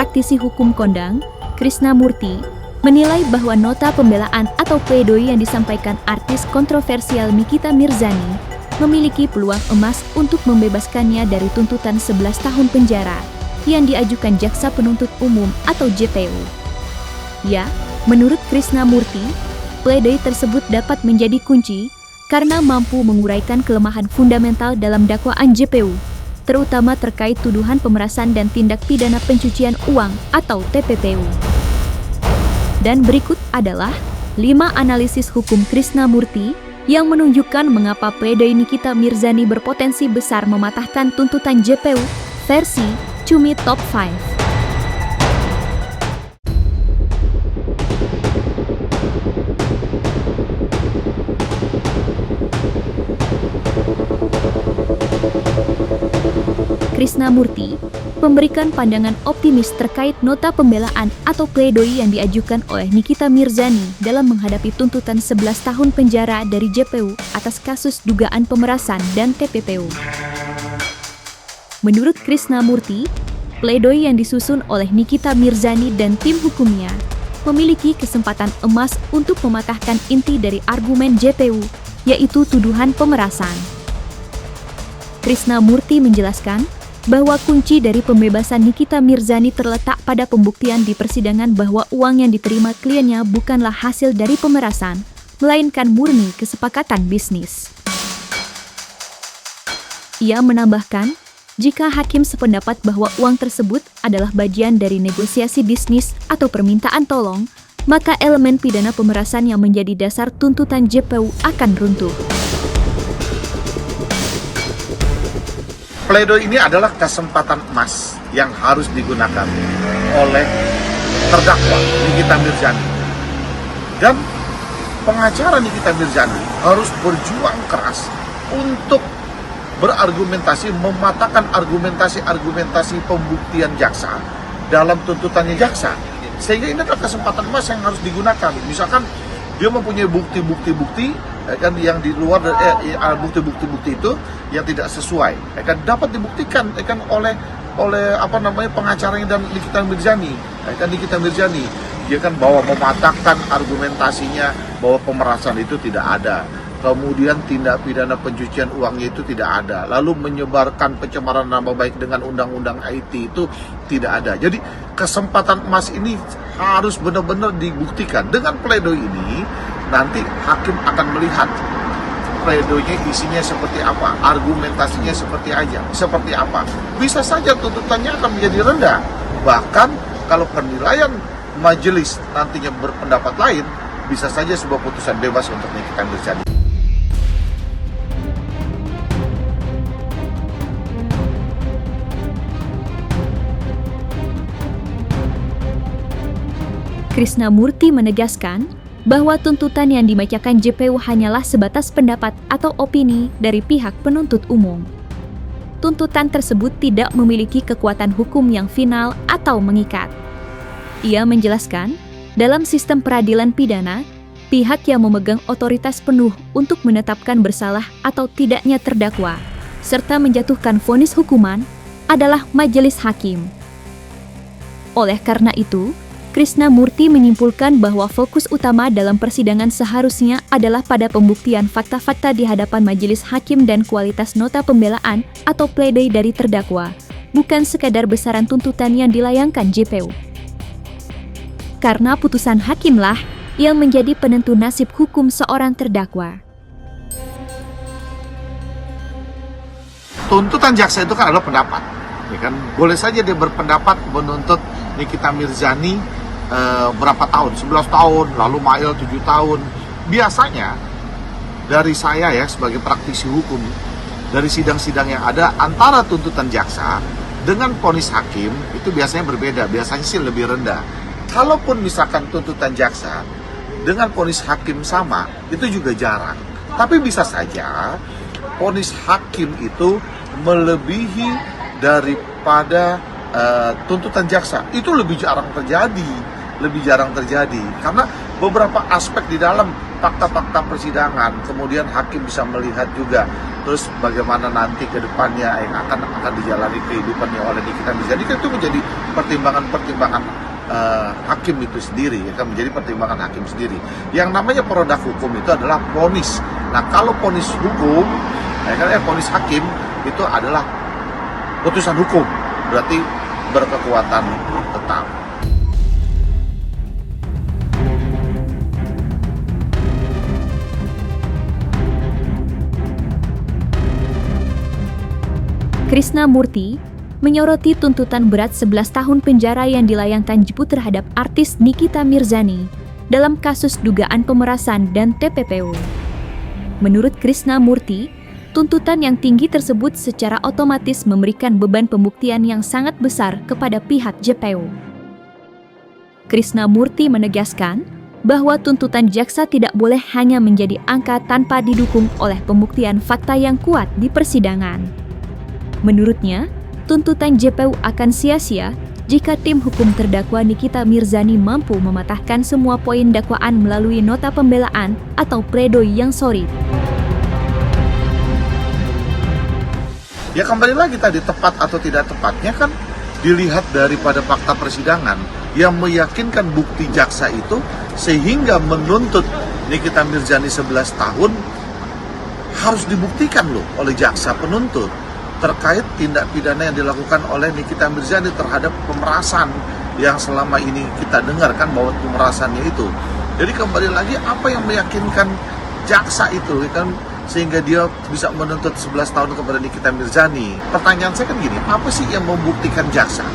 praktisi hukum kondang, Krisnamurti, menilai bahwa nota pembelaan atau pledoi yang disampaikan artis kontroversial Nikita Mirzani memiliki peluang emas untuk membebaskannya dari tuntutan 11 tahun penjara yang diajukan Jaksa Penuntut Umum atau JPU. Ya, menurut Krisnamurti, pledoi tersebut dapat menjadi kunci karena mampu menguraikan kelemahan fundamental dalam dakwaan JPU, terutama terkait tuduhan pemerasan dan tindak pidana pencucian uang atau TPPU. Dan berikut adalah 5 analisis hukum Krisnamurti yang menunjukkan mengapa pledoi Nikita Mirzani berpotensi besar mematahkan tuntutan JPU versi Cumi Top 5. Krisnamurti memberikan pandangan optimis terkait nota pembelaan atau pledoi yang diajukan oleh Nikita Mirzani dalam menghadapi tuntutan 11 tahun penjara dari JPU atas kasus dugaan pemerasan dan TPPU. Menurut Krisnamurti, pledoi yang disusun oleh Nikita Mirzani dan tim hukumnya memiliki kesempatan emas untuk mematahkan inti dari argumen JPU, yaitu tuduhan pemerasan. Krisnamurti menjelaskan bahwa kunci dari pembebasan Nikita Mirzani terletak pada pembuktian di persidangan bahwa uang yang diterima kliennya bukanlah hasil dari pemerasan, melainkan murni kesepakatan bisnis. Ia menambahkan, jika hakim sependapat bahwa uang tersebut adalah bagian dari negosiasi bisnis atau permintaan tolong, maka elemen pidana pemerasan yang menjadi dasar tuntutan JPU akan runtuh. Pledoi ini adalah kesempatan emas yang harus digunakan oleh terdakwa Nikita Mirzani. Dan pengacara Nikita Mirzani harus berjuang keras untuk berargumentasi, mematahkan argumentasi pembuktian jaksa dalam tuntutannya jaksa. Sehingga ini adalah kesempatan emas yang harus digunakan. Misalkan dia mempunyai bukti-bukti kan yang di luar bukti-bukti itu yang tidak sesuai kan dapat dibuktikan kan oleh pengacaranya dan Nikita Mirzani dia kan bahwa mematahkan argumentasinya bahwa pemerasan itu tidak ada, kemudian tindak pidana pencucian uangnya itu tidak ada, lalu menyebarkan pencemaran nama baik dengan undang-undang IT itu tidak ada. Jadi kesempatan emas ini harus benar-benar dibuktikan. Dengan pledoi ini nanti hakim akan melihat pledoinya isinya seperti apa, argumentasinya seperti apa. Bisa saja tuntutannya akan menjadi rendah. Bahkan kalau penilaian majelis nantinya berpendapat lain, bisa saja sebuah putusan bebas untuk Nikita Mirzani. Krisnamurti menegaskan bahwa tuntutan yang dibacakan JPU hanyalah sebatas pendapat atau opini dari pihak penuntut umum. Tuntutan tersebut tidak memiliki kekuatan hukum yang final atau mengikat. Ia menjelaskan, dalam sistem peradilan pidana, pihak yang memegang otoritas penuh untuk menetapkan bersalah atau tidaknya terdakwa, serta menjatuhkan vonis hukuman, adalah majelis hakim. Oleh karena itu, Krisnamurti menyimpulkan bahwa fokus utama dalam persidangan seharusnya adalah pada pembuktian fakta-fakta di hadapan majelis hakim dan kualitas nota pembelaan atau pledoi dari terdakwa, bukan sekadar besaran tuntutan yang dilayangkan JPU. Karena putusan hakimlah yang menjadi penentu nasib hukum seorang terdakwa. Tuntutan jaksa itu kan adalah pendapat, ya kan? Boleh saja dia berpendapat menuntut Nikita Mirzani berapa tahun, 11 tahun, lalu Mail 7 tahun. Biasanya dari saya ya sebagai praktisi hukum, dari sidang-sidang yang ada, antara tuntutan jaksa dengan vonis hakim itu biasanya berbeda, biasanya sih lebih rendah. Kalaupun misalkan tuntutan jaksa dengan vonis hakim sama, itu juga jarang. Tapi bisa saja vonis hakim itu melebihi daripada tuntutan jaksa. Itu lebih jarang terjadi karena beberapa aspek di dalam fakta-fakta persidangan, kemudian hakim bisa melihat juga terus bagaimana nanti ke depannya yang akan dijalani kehidupannya oleh Nikita Mirzani, kan itu menjadi pertimbangan hakim itu sendiri, ya kan, menjadi pertimbangan hakim sendiri. Yang namanya produk hukum itu adalah vonis. Nah, kalau vonis hukum, ya kan, vonis hakim itu adalah putusan hukum, berarti berkekuatan tetap. Krisnamurti menyoroti tuntutan berat 11 tahun penjara yang dilayangkan JPU terhadap artis Nikita Mirzani dalam kasus dugaan pemerasan dan TPPU. Menurut Krisnamurti, tuntutan yang tinggi tersebut secara otomatis memberikan beban pembuktian yang sangat besar kepada pihak JPU. Krisnamurti menegaskan bahwa tuntutan jaksa tidak boleh hanya menjadi angka tanpa didukung oleh pembuktian fakta yang kuat di persidangan. Menurutnya, tuntutan JPU akan sia-sia jika tim hukum terdakwa Nikita Mirzani mampu mematahkan semua poin dakwaan melalui nota pembelaan atau pledoi yang solid. Ya, kembali lagi tadi, tepat atau tidak tepatnya kan dilihat daripada fakta persidangan yang meyakinkan bukti jaksa itu sehingga menuntut Nikita Mirzani 11 tahun harus dibuktikan loh oleh jaksa penuntut terkait tindak pidana yang dilakukan oleh Nikita Mirzani terhadap pemerasan yang selama ini kita dengar kan bahwa pemerasannya itu. Jadi kembali lagi, apa yang meyakinkan jaksa itu kan sehingga dia bisa menuntut 11 tahun kepada Nikita Mirzani. Pertanyaan saya kan gini, apa sih yang membuktikan jaksa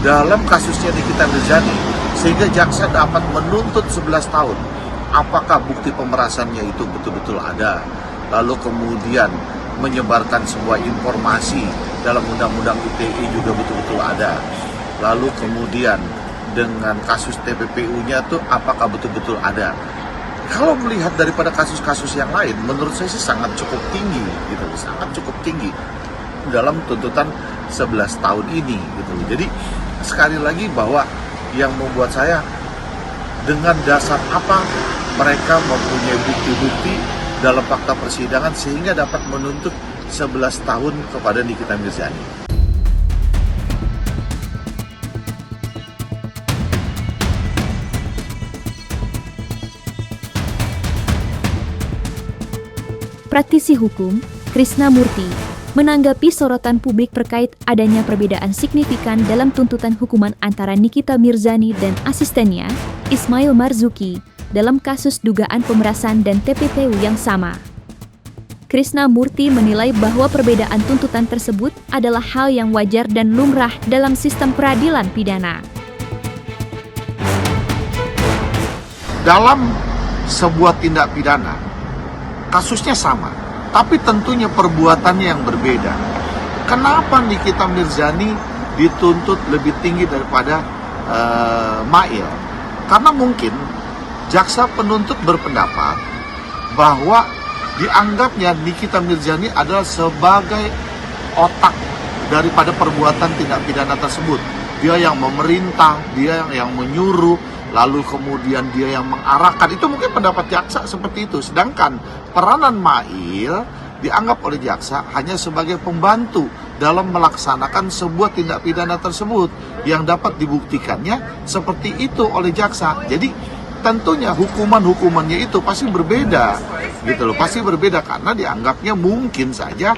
dalam kasusnya Nikita Mirzani sehingga jaksa dapat menuntut 11 tahun? Apakah bukti pemerasannya itu betul-betul ada? Lalu kemudian menyebarkan sebuah informasi dalam undang-undang ITE juga betul-betul ada. Lalu kemudian dengan kasus TPPU-nya tuh apakah betul-betul ada? Kalau melihat daripada kasus-kasus yang lain, menurut saya sih sangat cukup tinggi, gitu, sangat cukup tinggi dalam tuntutan 11 tahun ini, gitu. Jadi sekali lagi bahwa yang membuat saya dengan dasar apa mereka mempunyai bukti-bukti dalam fakta persidangan sehingga dapat menuntut 11 tahun kepada Nikita Mirzani. Praktisi hukum, Krisnamurti, menanggapi sorotan publik terkait adanya perbedaan signifikan dalam tuntutan hukuman antara Nikita Mirzani dan asistennya, Ismail Marzuki, dalam kasus dugaan pemerasan dan TPPU yang sama. Krisnamurti menilai bahwa perbedaan tuntutan tersebut adalah hal yang wajar dan lumrah dalam sistem peradilan pidana. Dalam sebuah tindak pidana, kasusnya sama, tapi tentunya perbuatannya yang berbeda. Kenapa Nikita Mirzani dituntut lebih tinggi daripada Mail? Karena mungkin jaksa penuntut berpendapat bahwa dianggapnya Nikita Mirzani adalah sebagai otak daripada perbuatan tindak pidana tersebut. Dia yang memerintah, dia yang menyuruh, lalu kemudian dia yang mengarahkan. Itu mungkin pendapat jaksa seperti itu. Sedangkan peranan Mail dianggap oleh jaksa hanya sebagai pembantu dalam melaksanakan sebuah tindak pidana tersebut yang dapat dibuktikannya seperti itu oleh jaksa. Jadi tentunya hukuman-hukumannya itu pasti berbeda, gitu loh, pasti berbeda karena dianggapnya mungkin saja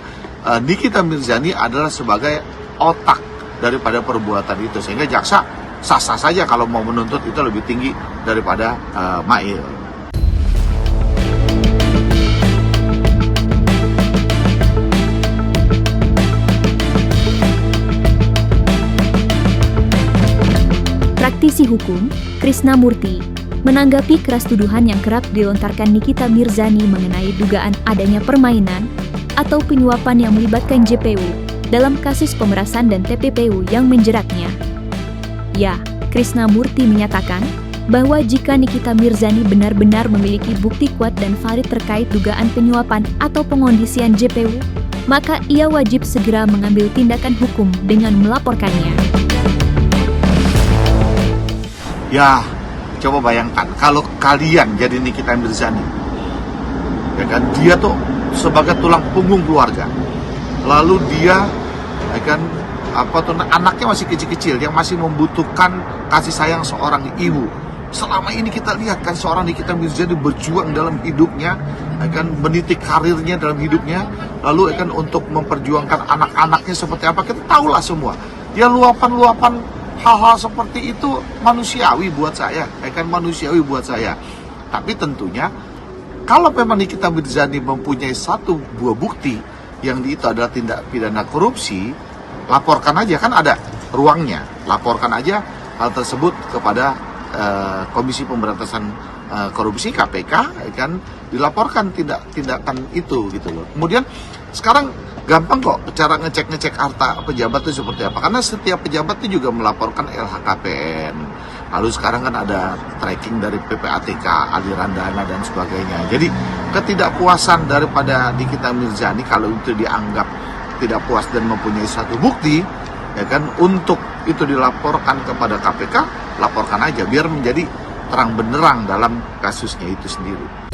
Nikita Mirzani adalah sebagai otak daripada perbuatan itu, sehingga jaksa sah-sah saja kalau mau menuntut itu lebih tinggi daripada Mail. Praktisi hukum, Krisnamurti, menanggapi keras tuduhan yang kerap dilontarkan Nikita Mirzani mengenai dugaan adanya permainan atau penyuapan yang melibatkan JPU dalam kasus pemerasan dan TPPU yang menjeratnya. Ya, Krisnamurti menyatakan bahwa jika Nikita Mirzani benar-benar memiliki bukti kuat dan valid terkait dugaan penyuapan atau pengondisian JPU, maka ia wajib segera mengambil tindakan hukum dengan melaporkannya. Ya, Coba bayangkan kalau kalian jadi Nikita Mirzani, ya kan, dia tuh sebagai tulang punggung keluarga, lalu dia, ya kan, anaknya masih kecil-kecil yang masih membutuhkan kasih sayang seorang ibu. Selama ini kita lihat kan seorang Nikita Mirzani berjuang dalam hidupnya, akan meniti karirnya dalam hidupnya, lalu akan untuk memperjuangkan anak-anaknya seperti apa, kita tahulah semua. Ya, luapan-luapan hal-hal seperti itu manusiawi buat saya, manusiawi buat saya. Tapi tentunya kalau memang Nikita Mirzani mempunyai satu buah bukti yang itu adalah tindak pidana korupsi, laporkan aja, kan ada ruangnya, laporkan aja hal tersebut kepada Komisi Pemberantasan Korupsi KPK, kan, dilaporkan tindakan itu gitu loh. Kemudian sekarang gampang kok cara ngecek harta pejabat itu seperti apa, karena setiap pejabat itu juga melaporkan LHKPN. Lalu sekarang kan ada tracking dari PPATK, aliran dana dan sebagainya. Jadi ketidakpuasan daripada Nikita Mirzani kalau itu dianggap tidak puas dan mempunyai satu bukti, ya kan, untuk itu dilaporkan kepada KPK, laporkan aja biar menjadi terang benderang dalam kasusnya itu sendiri.